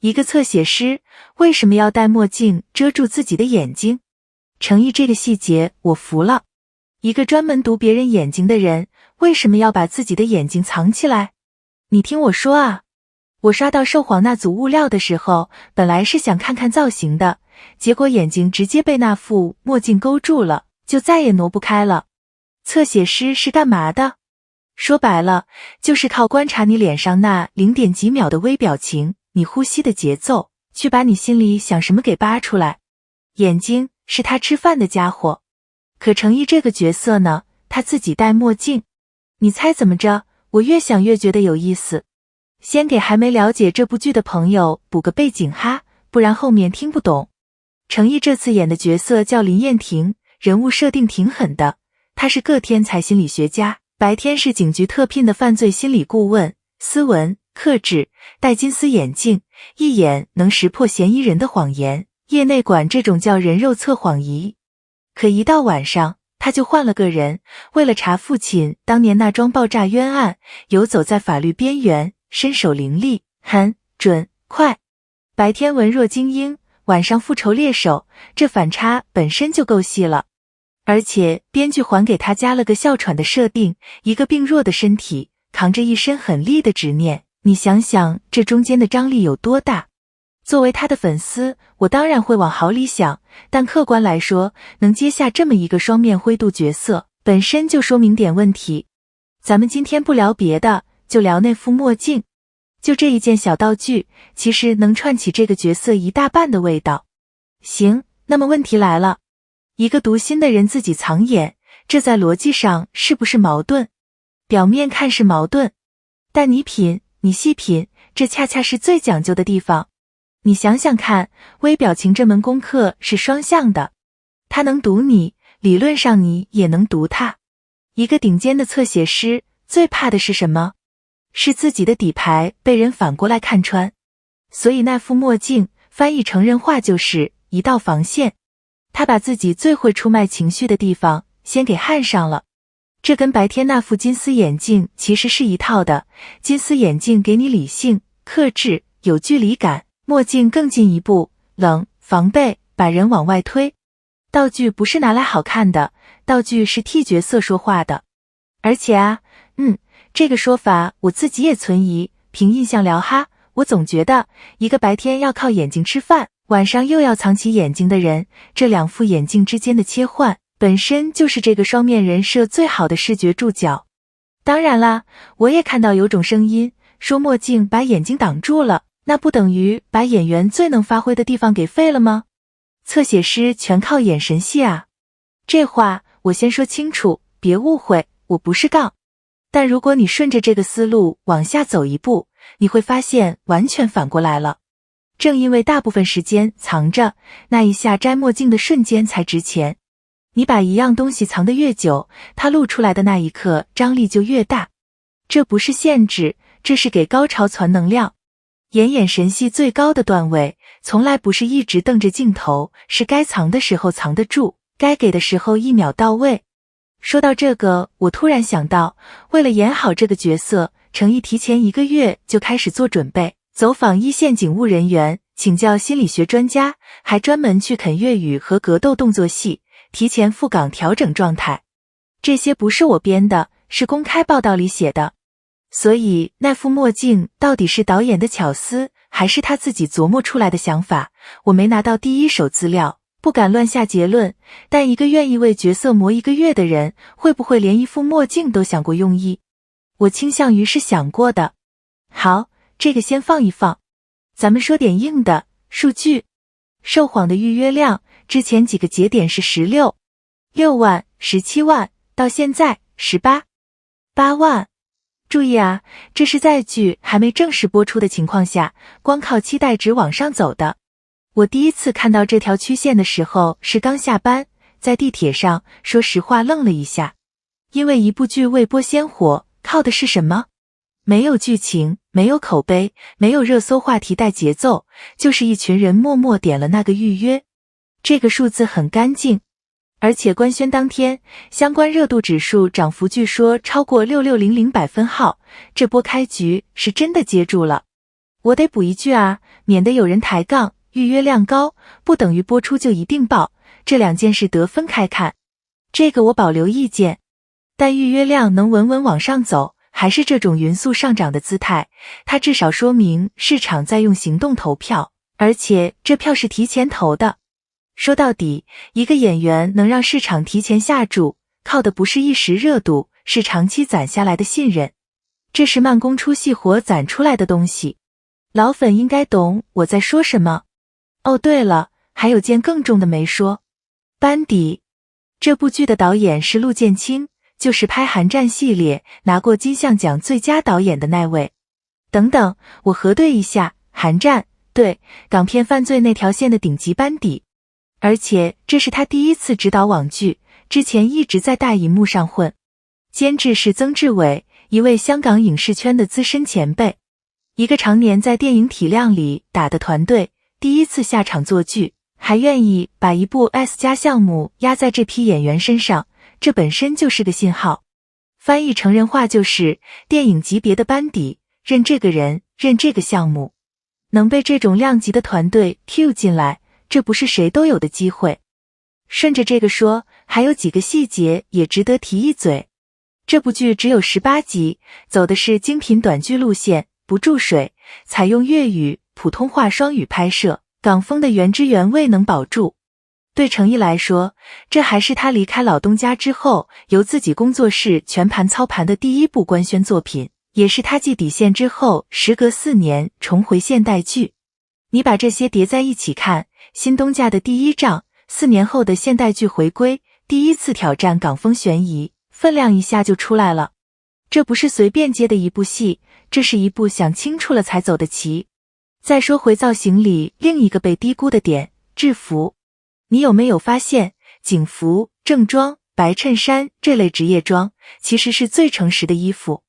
一个侧写师为什么要戴墨镜遮住自己的眼睛？程毅这个细节我服了。一个专门读别人眼睛的人，为什么要把自己的眼睛藏起来？你听我说啊，我刷到寿晃那组物料的时候，本来是想看看造型的，结果眼睛直接被那副墨镜勾住了，就再也挪不开了。侧写师是干嘛的？说白了，就是靠观察你脸上那0.几秒的微表情，你呼吸的节奏，去把你心里想什么给扒出来。眼睛是他吃饭的家伙。可程毅这个角色呢，他自己戴墨镜。你猜怎么着？我越想越觉得有意思。先给还没了解这部剧的朋友补个背景哈，不然后面听不懂。程毅这次演的角色叫林燕婷，人物设定挺狠的。她是个天才心理学家，白天是警局特聘的犯罪心理顾问，斯文克制，戴金丝眼镜，一眼能识破嫌疑人的谎言，业内管这种叫人肉测谎仪。可一到晚上，他就换了个人，为了查父亲当年那桩爆炸冤案，游走在法律边缘，身手凌厉，狠、准、快。白天文弱精英，晚上复仇猎手，这反差本身就够细了。而且编剧还给他加了个哮喘的设定，一个病弱的身体，扛着一身狠厉的执念，你想想这中间的张力有多大。作为他的粉丝，我当然会往好里想，但客观来说，能接下这么一个双面灰度角色，本身就说明点问题。咱们今天不聊别的，就聊那副墨镜。就这一件小道具，其实能串起这个角色一大半的味道。行，那么问题来了，一个读心的人自己藏眼，这在逻辑上是不是矛盾？表面看是矛盾，但你品，你细品，这恰恰是最讲究的地方。你想想看，微表情这门功课是双向的，他能读你，理论上你也能读他。一个顶尖的侧写师最怕的是什么？是自己的底牌被人反过来看穿。所以那副墨镜翻译成人话就是一道防线，他把自己最会出卖情绪的地方先给焊上了。这跟白天那副金丝眼镜其实是一套的，金丝眼镜给你理性、克制、有距离感，墨镜更进一步，冷、防备，把人往外推。道具不是拿来好看的，道具是替角色说话的。而且啊，这个说法我自己也存疑，凭印象聊哈，我总觉得一个白天要靠眼睛吃饭，晚上又要藏起眼睛的人，这两副眼镜之间的切换，本身就是这个双面人设最好的视觉注脚。当然啦，我也看到有种声音说墨镜把眼睛挡住了，那不等于把演员最能发挥的地方给废了吗？侧写师全靠眼神戏啊。这话我先说清楚，别误会，我不是杠。但如果你顺着这个思路往下走一步，你会发现完全反过来了。正因为大部分时间藏着，那一下摘墨镜的瞬间才值钱。你把一样东西藏得越久，它露出来的那一刻张力就越大。这不是限制，这是给高潮传能量。演眼神戏最高的段位，从来不是一直瞪着镜头，是该藏的时候藏得住，该给的时候1秒到位。说到这个，我突然想到，为了演好这个角色，程毅提前1个月就开始做准备，走访一线警务人员，请教心理学专家，还专门去啃粤语和格斗动作戏，提前赴港调整状态。这些不是我编的，是公开报道里写的。所以那副墨镜到底是导演的巧思，还是他自己琢磨出来的想法，我没拿到第一手资料，不敢乱下结论。但一个愿意为角色磨1个月的人，会不会连一副墨镜都想过用意？我倾向于是想过的。好，这个先放一放，咱们说点硬的数据。受谎的预约量，之前几个节点是6万、17万，到现在8万。注意啊，这是在剧还没正式播出的情况下，光靠期待值往上走的。我第一次看到这条曲线的时候是刚下班，在地铁上，说实话愣了一下。因为一部剧未播先火，靠的是什么？没有剧情，没有口碑，没有热搜话题带节奏，就是一群人默默点了那个预约。这个数字很干净。而且官宣当天，相关热度指数涨幅据说超过6600百分号，这波开局是真的接住了。我得补一句啊，免得有人抬杠，预约量高不等于播出就一定爆，这两件事得分开看。这个我保留意见。但预约量能稳稳往上走，还是这种匀速上涨的姿态，它至少说明市场在用行动投票，而且这票是提前投的。说到底，一个演员能让市场提前下注，靠的不是一时热度，是长期攒下来的信任。这是慢工出细活攒出来的东西。老粉应该懂我在说什么。哦，对了，还有件更重的没说。班底。这部剧的导演是陆建清，就是拍《寒战》系列拿过金像奖最佳导演的那位。等等，我核对一下，《寒战》，对，港片犯罪那条线的顶级班底。而且这是他第一次执导网剧，之前一直在大荧幕上混。监制是曾志伟，一位香港影视圈的资深前辈。一个常年在电影体量里打的团队，第一次下场做剧，还愿意把一部 S 加项目压在这批演员身上，这本身就是个信号。翻译成人话就是电影级别的班底，认这个人，认这个项目。能被这种量级的团队 Q 进来，这不是谁都有的机会。顺着这个说，还有几个细节也值得提一嘴。这部剧只有18集，走的是精品短剧路线，不注水，采用粤语、普通话双语拍摄，港风的原汁原味能保住。对程毅来说，这还是他离开老东家之后，由自己工作室全盘操盘的第一部官宣作品，也是他继底线之后，时隔4年重回现代剧。你把这些叠在一起看，新东家的第一仗，4年后的现代剧回归，第一次挑战港风悬疑，分量一下就出来了。这不是随便接的一部戏，这是一部想清楚了才走的棋。再说回造型里另一个被低估的点，制服。你有没有发现，警服、正装、白衬衫这类职业装，其实是最诚实的衣服。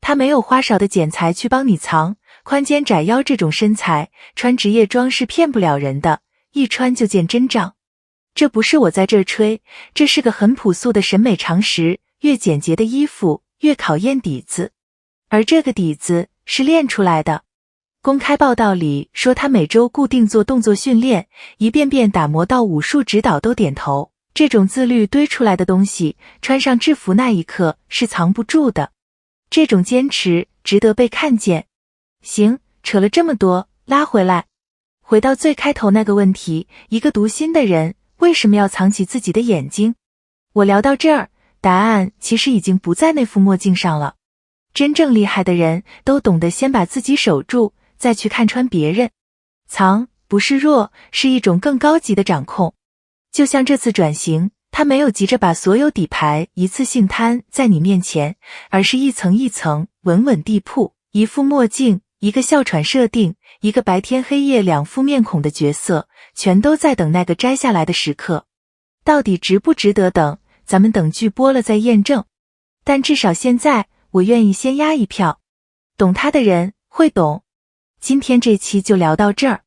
它没有花哨的剪裁去帮你藏，宽肩窄腰这种身材，穿职业装是骗不了人的，一穿就见真章。这不是我在这吹，这是个很朴素的审美常识，越简洁的衣服，越考验底子。而这个底子是练出来的。公开报道里说他每周固定做动作训练，一遍遍打磨到武术指导都点头。这种自律堆出来的东西，穿上制服那一刻是藏不住的。这种坚持值得被看见。行，扯了这么多，拉回来。回到最开头那个问题，一个读心的人为什么要藏起自己的眼睛？我聊到这儿，答案其实已经不在那副墨镜上了。真正厉害的人都懂得先把自己守住，再去看穿别人。藏不是弱，是一种更高级的掌控。就像这次转型，他没有急着把所有底牌一次性摊在你面前，而是一层一层稳稳地铺，一副墨镜，一个哮喘设定，一个白天黑夜两副面孔的角色，全都在等那个摘下来的时刻。到底值不值得等，咱们等剧播了再验证。但至少现在，我愿意先压一票。懂他的人会懂。今天这期就聊到这儿。